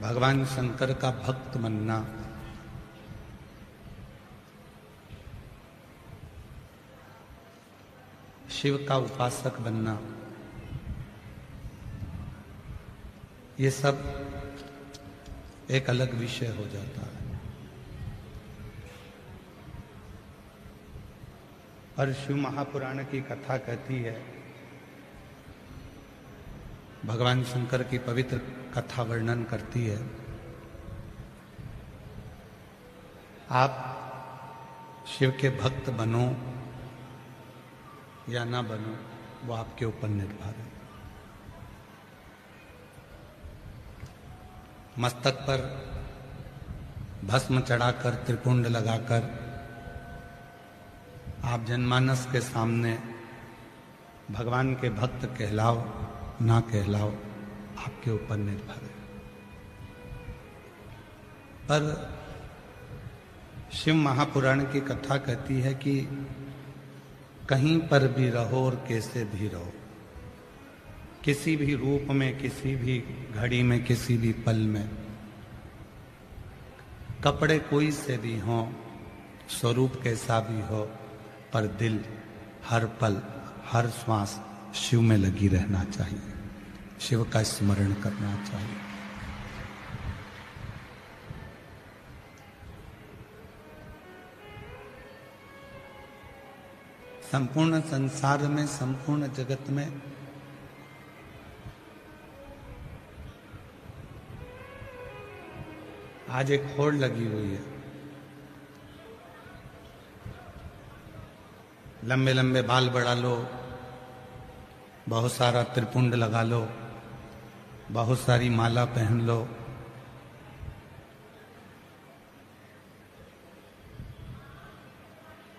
भगवान शंकर का भक्त बनना शिव का उपासक बनना, ये सब एक अलग विषय हो जाता है। और शिव महापुराण की कथा कहती है, भगवान शंकर की पवित्र कथा वर्णन करती है, आप शिव के भक्त बनो या ना बनो, वो आपके ऊपर निर्भर है। मस्तक पर भस्म चढ़ाकर, त्रिपुंड लगाकर आप जनमानस के सामने भगवान के भक्त कहलाओ ना कहलाओ, आपके ऊपर निर्भर है। पर शिव महापुराण की कथा कहती है कि कहीं पर भी रहो और कैसे भी रहो, किसी भी रूप में, किसी भी घड़ी में, किसी भी पल में, कपड़े कोई से भी हों, स्वरूप कैसा भी हो, पर दिल हर पल, हर श्वास शिव में लगी रहना चाहिए, शिव का स्मरण करना चाहिए। संपूर्ण संसार में, संपूर्ण जगत में आज एक होड़ लगी हुई है। लंबे लंबे बाल बढ़ा लो, बहुत सारा त्रिपुंड लगा लो, बहुत सारी माला पहन लो,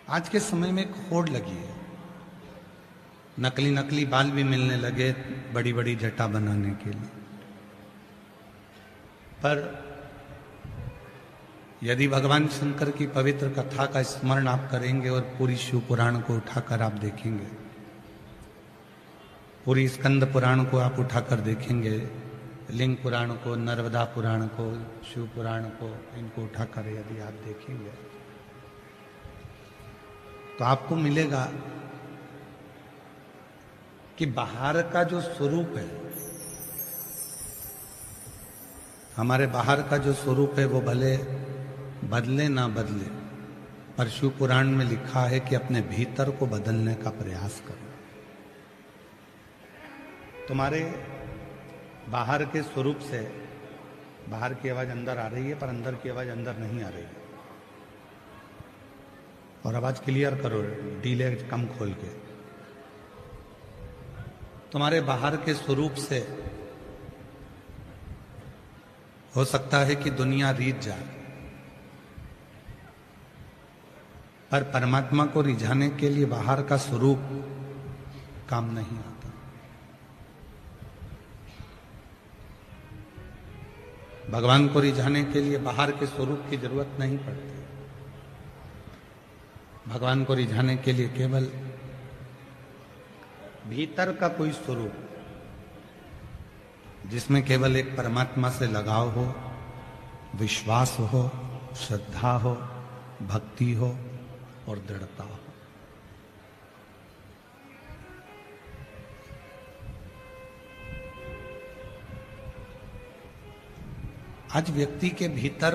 आज के समय में एक होड़ लगी है। नकली नकली बाल भी मिलने लगे बड़ी बड़ी जटा बनाने के लिए। पर यदि भगवान शंकर की पवित्र कथा का स्मरण आप करेंगे और पूरी शिव पुराण को उठाकर आप देखेंगे, पूरी स्कंद पुराण को आप उठाकर देखेंगे, लिंग पुराण को, नर्मदा पुराण को, शिव पुराण को, इनको उठाकर यदि आप देखेंगे तो आपको मिलेगा कि बाहर का जो स्वरूप है, हमारे बाहर का जो स्वरूप है, वो भले बदले ना बदले, पर शिव पुराण में लिखा है कि अपने भीतर को बदलने का प्रयास करो। तुम्हारे बाहर के स्वरूप से बाहर की आवाज अंदर आ रही है, पर अंदर की आवाज अंदर नहीं आ रही है। और आवाज क्लियर करो, डीले कम खोल के। तुम्हारे बाहर के स्वरूप से हो सकता है कि दुनिया रीझ जाए, पर परमात्मा को रिझाने के लिए बाहर का स्वरूप काम नहीं आता। भगवान को रिझाने के लिए बाहर के स्वरूप की जरूरत नहीं पड़ती। भगवान को रिझाने के लिए केवल भीतर का कोई स्वरूप, जिसमें केवल एक परमात्मा से लगाव हो, विश्वास हो, श्रद्धा हो, भक्ति हो और दृढ़ता हो। आज व्यक्ति के भीतर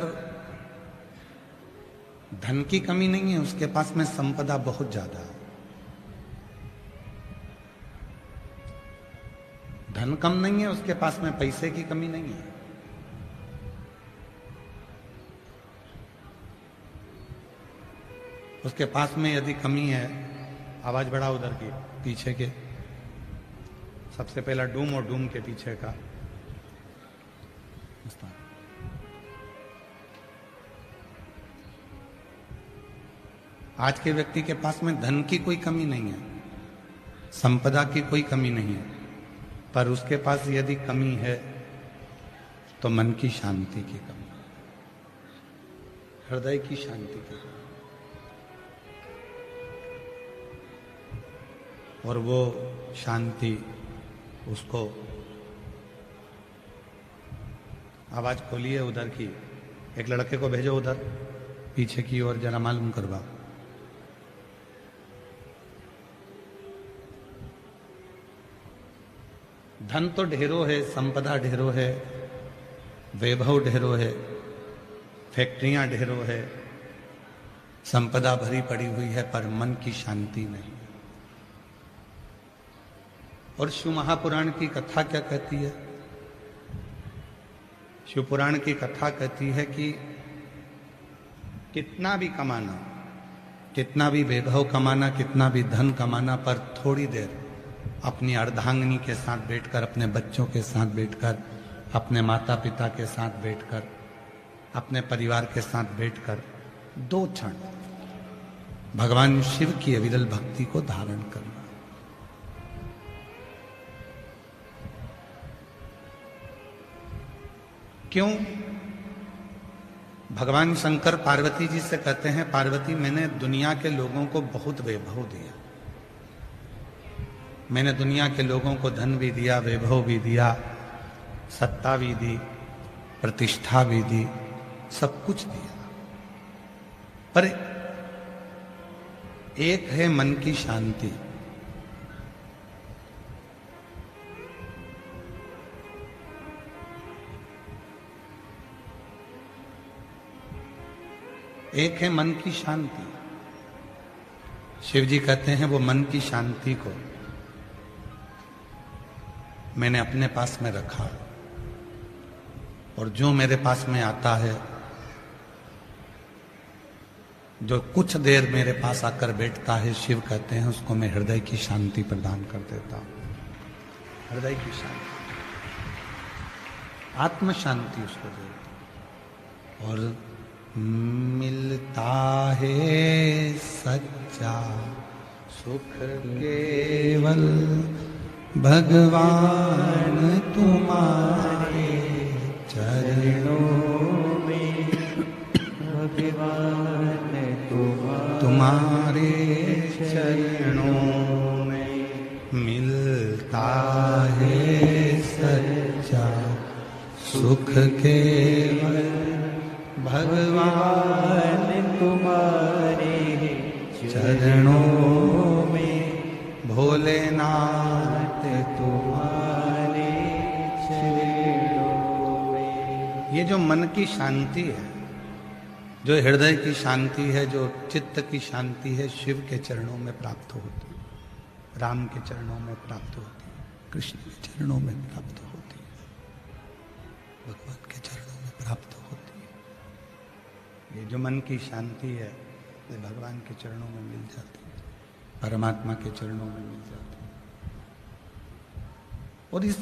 धन की कमी नहीं है, उसके पास में संपदा बहुत ज्यादा है। धन कम नहीं है, उसके पास में पैसे की कमी नहीं है। उसके पास में यदि कमी है, आवाज बढ़ा उधर की पीछे के, सबसे पहला डूम और डूम के पीछे का। आज के व्यक्ति के पास में धन की कोई कमी नहीं है, संपदा की कोई कमी नहीं है, पर उसके पास यदि कमी है तो मन की शांति की कमी, हृदय की शांति की कमी। और वो शांति उसको आवाज खोलिए उधर की, एक लड़के को भेजो उधर पीछे की ओर, जरा मालूम करवाओ। धन तो ढेरों है, संपदा ढेरों है, वैभव ढेरों है, फैक्ट्रियां ढेरों है, संपदा भरी पड़ी हुई है, पर मन की शांति नहीं। और शिव महापुराण की कथा क्या कहती है? शिव पुराण की कथा कहती है कि कितना भी कमाना, कितना भी वैभव कमाना, कितना भी धन कमाना, पर थोड़ी देर अपनी अर्धांगिनी के साथ बैठकर, अपने बच्चों के साथ बैठकर, अपने माता पिता के साथ बैठकर, अपने परिवार के साथ बैठकर 2 क्षण भगवान शिव की अविरल भक्ति को धारण करना। क्यों? भगवान शंकर पार्वती जी से कहते हैं, पार्वती मैंने दुनिया के लोगों को बहुत वैभव दिया, मैंने दुनिया के लोगों को धन भी दिया, वैभव भी दिया, सत्ता भी दी, प्रतिष्ठा भी दी, सब कुछ दिया, पर एक है मन की शांति। एक है मन की शांति। शिव जी कहते हैं वो मन की शांति को मैंने अपने पास में रखा, और जो मेरे पास में आता है, जो कुछ देर मेरे पास आकर बैठता है, शिव कहते हैं उसको मैं हृदय की शांति प्रदान कर देता हूं। हृदय की शांति, आत्म शांति उसको देता। और मिलता है सच्चा सुख केवल भगवान तुम्हारे चरणों में, भगवान तुम्हारे चरणों में मिलता है सच्चा सुख केवल भगवान तुम्हारे चरणों में, भोलेनाथ तुम्हारे चरणों में। ये जो मन की शांति है, जो हृदय की शांति है, जो चित्त की शांति है, शिव के चरणों में प्राप्त होती है, राम के चरणों में प्राप्त होती है, कृष्ण के चरणों में प्राप्त होती है, भगवान के चरणों में प्राप्त होती है। ये जो मन की शांति है, ये भगवान के चरणों में मिल जाती है, परमात्मा के चरणों में मिल जाती है। और इस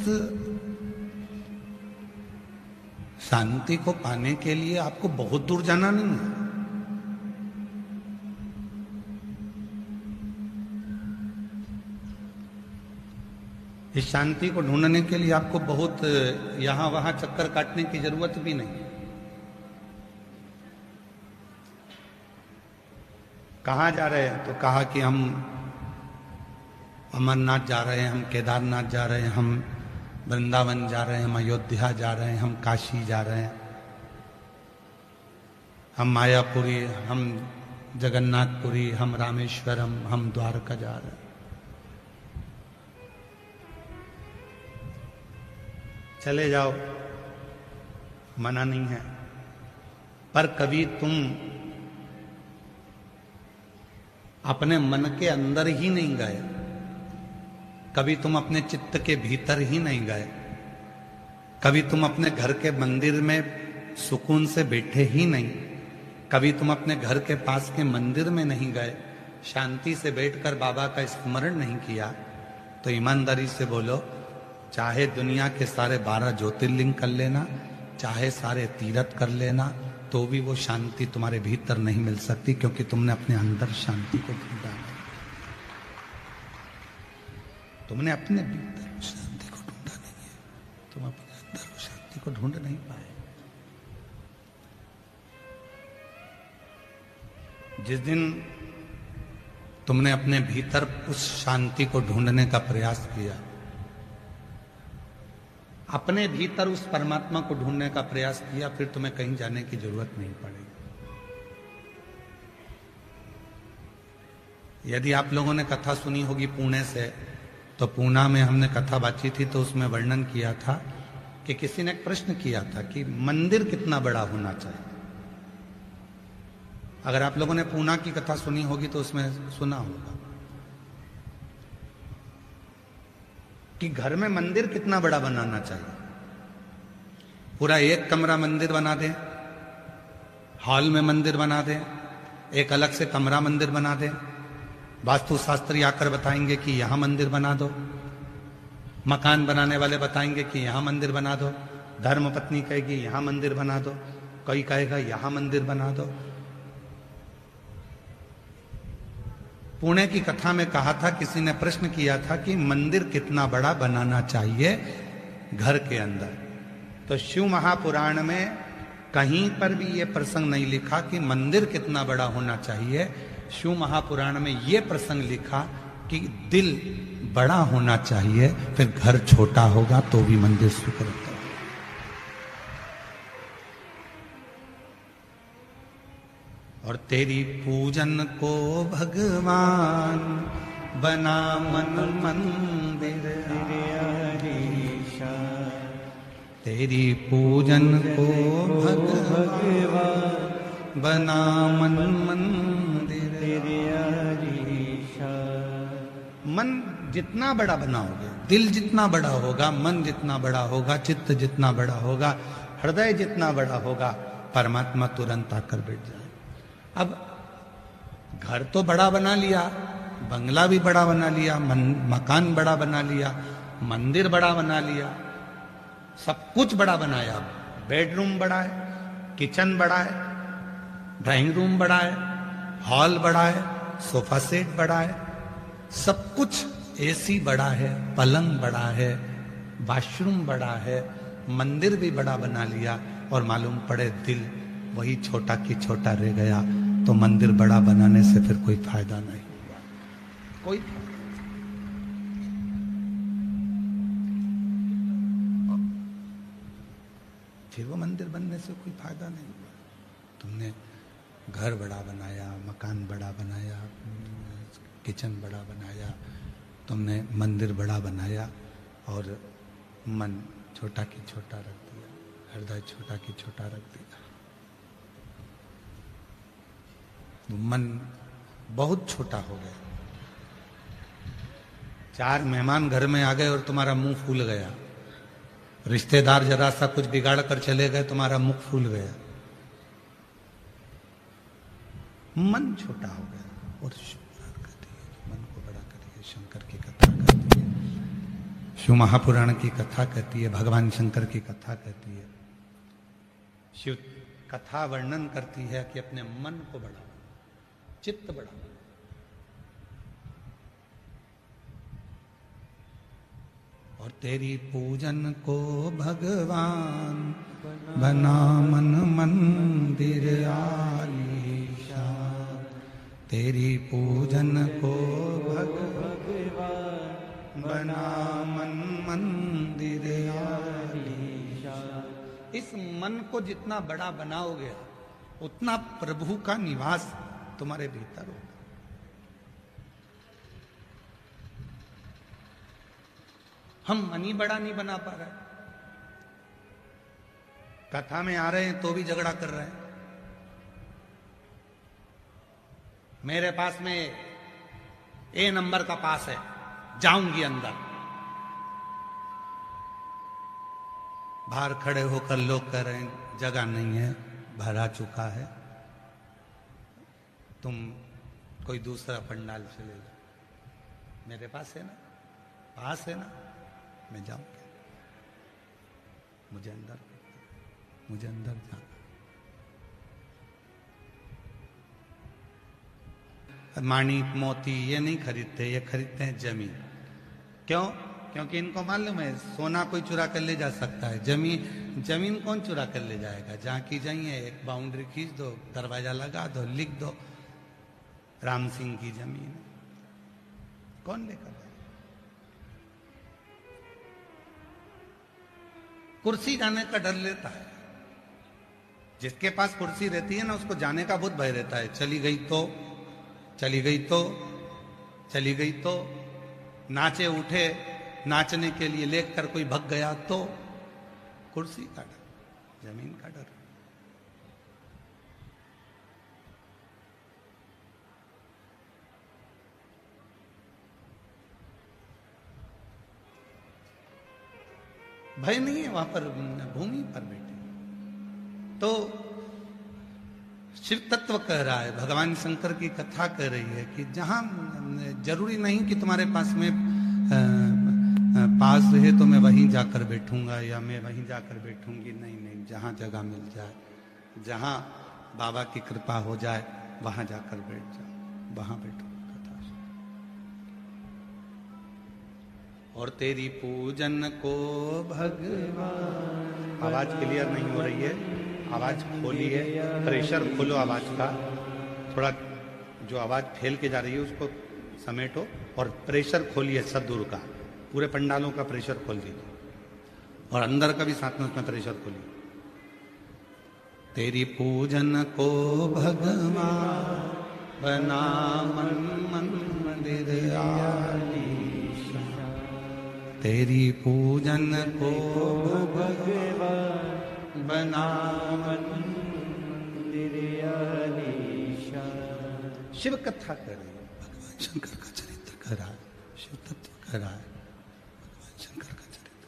शांति को पाने के लिए आपको बहुत दूर जाना नहीं है। इस शांति को ढूंढने के लिए आपको बहुत यहां वहां चक्कर काटने की जरूरत भी नहीं। कहाँ जा रहे हैं? तो कहा कि हम अमरनाथ जा रहे हैं, हम केदारनाथ जा रहे हैं, हम वृंदावन जा रहे हैं, हम अयोध्या जा रहे हैं, हम काशी जा रहे हैं, हम मायापुरी, हम जगन्नाथपुरी, हम रामेश्वरम, हम द्वारका जा रहे हैं। चले जाओ, मना नहीं है, पर कभी तुम अपने मन के अंदर ही नहीं गए, कभी तुम अपने चित्त के भीतर ही नहीं गए, कभी तुम अपने घर के मंदिर में सुकून से बैठे ही नहीं, कभी तुम अपने घर के पास के मंदिर में नहीं गए, शांति से बैठकर बाबा का स्मरण नहीं किया, तो ईमानदारी से बोलो, चाहे दुनिया के सारे 12 ज्योतिर्लिंग कर लेना, चाहे सारे तीर्थ कर लेना, तो भी वो शांति तुम्हारे भीतर नहीं मिल सकती, क्योंकि तुमने अपने अंदर शांति को ढूंढा नहीं। तुमने अपने भीतर शांति को ढूंढा नहीं है, तुम अपने अंदर शांति को ढूंढ नहीं पाए। जिस दिन तुमने अपने भीतर उस शांति को ढूंढने का प्रयास किया, अपने भीतर उस परमात्मा को ढूंढने का प्रयास किया, फिर तुम्हें कहीं जाने की जरूरत नहीं पड़ेगी। यदि आप लोगों ने कथा सुनी होगी पुणे से, तो पूना में हमने कथा बांची थी, तो उसमें वर्णन किया था कि किसी ने एक प्रश्न किया था कि मंदिर कितना बड़ा होना चाहिए। अगर आप लोगों ने पूना की कथा सुनी होगी तो उसमें सुना होगा कि घर में मंदिर कितना बड़ा बनाना चाहिए। पूरा एक कमरा मंदिर बना दें, हॉल में मंदिर बना दें, एक अलग से कमरा मंदिर बना दें, वास्तुशास्त्री आकर बताएंगे कि यहां मंदिर बना दो, मकान बनाने वाले बताएंगे कि यहां मंदिर बना दो, धर्म पत्नी कहेगी यहां मंदिर बना दो, कोई कहेगा यहां मंदिर बना दो। पुणे की कथा में कहा था, किसी ने प्रश्न किया था कि मंदिर कितना बड़ा बनाना चाहिए घर के अंदर। तो शिव महापुराण में कहीं पर भी यह प्रसंग नहीं लिखा कि मंदिर कितना बड़ा होना चाहिए। शिव महापुराण में यह प्रसंग लिखा कि दिल बड़ा होना चाहिए, फिर घर छोटा होगा तो भी मंदिर स्वीकृत होगा। और तेरी पूजन को भगवान बना मन मंदिर, तेरी पूजन को भगवान बना मन मंदिर। मन जितना बड़ा बनाओगे, दिल जितना बड़ा होगा, मन जितना बड़ा होगा, चित्त जितना बड़ा होगा, हृदय जितना बड़ा होगा, परमात्मा तुरंत आकर बैठ जाए। अब घर तो बड़ा बना लिया, बंगला भी बड़ा बना लिया, मकान बड़ा बना लिया, मंदिर बड़ा बना लिया, सब कुछ बड़ा बनाया। बेडरूम बड़ा है, किचन बड़ा है, ड्राइंग रूम बड़ा है, हॉल बड़ा है, सोफा सेट बड़ा है, सब कुछ, एसी बड़ा है, पलंग बड़ा है, वॉशरूम बड़ा है, मंदिर भी बड़ा बना लिया, और मालूम पड़े दिल वही छोटा की छोटा रह गया, तो मंदिर बड़ा बनाने से फिर कोई फायदा नहीं हुआ, कोई। फिर वो मंदिर बनने से कोई फायदा नहीं हुआ। तुमने घर बड़ा बनाया, मकान बड़ा बनाया, किचन बड़ा बनाया, तुमने मंदिर बड़ा बनाया, और मन छोटा की छोटा रख दिया, हृदय छोटा की छोटा रख दिया। मन बहुत छोटा हो गया। 4 मेहमान घर में आ गए और तुम्हारा मुंह फूल गया, रिश्तेदार जरा सा कुछ बिगाड़ कर चले गए, तुम्हारा मुख फूल गया, मन छोटा हो गया। और मन को बड़ा करिए, शंकर की कथा कहती है, शिव महापुराण की कथा कहती है, भगवान शंकर की कथा कहती है। शिव कथा वर्णन करती है कि अपने मन को बढ़ाओ, चित्त बढ़ाओ। और तेरी पूजन को भगवान बना मन मंदिर आलीशा, तेरी पूजन को भगवान बना मन मंदिर आलीशा। इस मन को जितना बड़ा बनाओगे, उतना प्रभु का निवास तुम्हारे भीतर होगा। हम मन ही बड़ा नहीं बना पा रहे, कथा में आ रहे हैं तो भी झगड़ा कर रहे हैं। मेरे पास में ए नंबर का पास है, जाऊंगी अंदर। बाहर खड़े होकर लोग कह रहे हैं जगह नहीं है, भरा चुका है, तुम कोई दूसरा पंडाल चले जाओ। मेरे पास है ना, पास है ना, मैं जाऊंगा, मुझे अंदर जाना। माणिक मोती ये नहीं खरीदते, ये खरीदते हैं जमीन। क्यों? क्योंकि इनको मालूम है सोना कोई चुरा कर ले जा सकता है, जमीन कौन चुरा कर ले जाएगा। जहां की जाइए एक बाउंड्री खींच दो, दरवाजा लगा दो, लिख दो राम सिंह की जमीन, कौन लेकर जाए। कुर्सी जाने का डर लेता है। जिसके पास कुर्सी रहती है ना, उसको जाने का बहुत भय रहता है। चली गई तो, चली गई तो, चली गई तो, नाचे उठे, नाचने के लिए लेकर कोई भग गया तो। कुर्सी का डर, जमीन का डर। भय नहीं है वहां पर, भूमि पर बैठे। तो शिव तत्व कह रहा है, भगवान शंकर की कथा कह रही है कि जहां जरूरी नहीं कि तुम्हारे पास में पास है तो मैं वहीं जाकर बैठूंगा या मैं वहीं जाकर बैठूंगी। नहीं नहीं, जहां जगह मिल जाए, जहां बाबा की कृपा हो जाए, वहां जाकर बैठ जाओ, वहां बैठो। कथा और तेरी पूजन को भगवान। आवाज क्लियर नहीं हो रही है, आवाज खोलिए, प्रेशर खोलो आवाज का। थोड़ा जो आवाज फैल के जा रही है उसको समेटो और प्रेशर खोलिए सदगुरु का। पूरे पंडालों का प्रेशर खोल दीजिए और अंदर का भी साथ में उसमें प्रेशर खोलिए। तेरी पूजन को भगवान बना मन मंदिर आलीशान। तेरी पूजन को भगवान बना मन मंदिर आलीशान। शिव कथा कर रही है, भगवान शंकर का चरित्र कर रहा है, शिव तत्व कर रहा है। शंकर का चरित्र,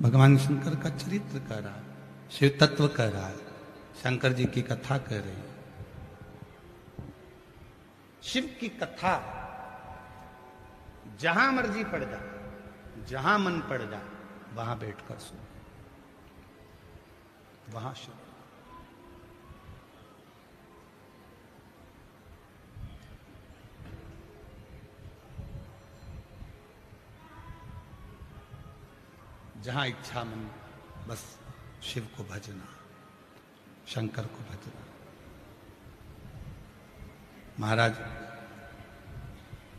भगवान शंकर का चरित्र कर रहा है, शिव तत्व कर रहा है, शंकर जी की कथा कर रही है। शिव की कथा जहां मर्जी पड़ जा, जहां मन पड़ जा, वहां बैठकर सुन, वहां शिव। जहां इच्छा मन, बस शिव को भजना, शंकर को भजना। महाराज